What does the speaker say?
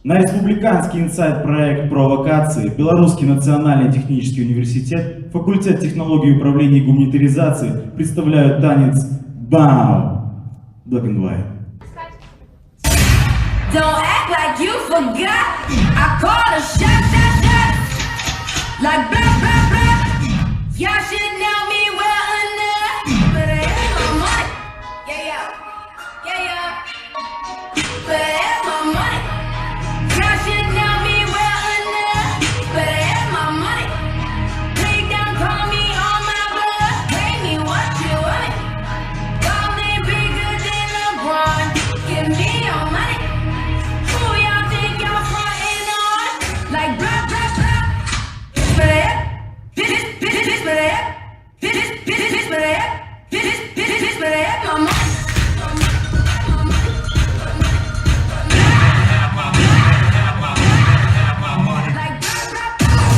На республиканский инсайт-проект «Провокации» Белорусский национальный технический университет, факультет технологий управления и гуманитаризации представляют танец «Бау» Black and White. Don't act like you forgot. I call a shot, shot, shot. Like blah, blah, blah. Y'all should know me well enough. But I ain't my money. Yeah, yeah. Yeah, yeah. But I ain't my money. Y'all should know me well enough. But I ain't my money. Please don't call me on my bluff. Pay me what you want. Call me bigger than LeBron. Give me your money. Who y'all think y'all frontin' on? Like blah, blah, blah. But I this, but I this, but I this, but I my money. Like blah, blah, blah.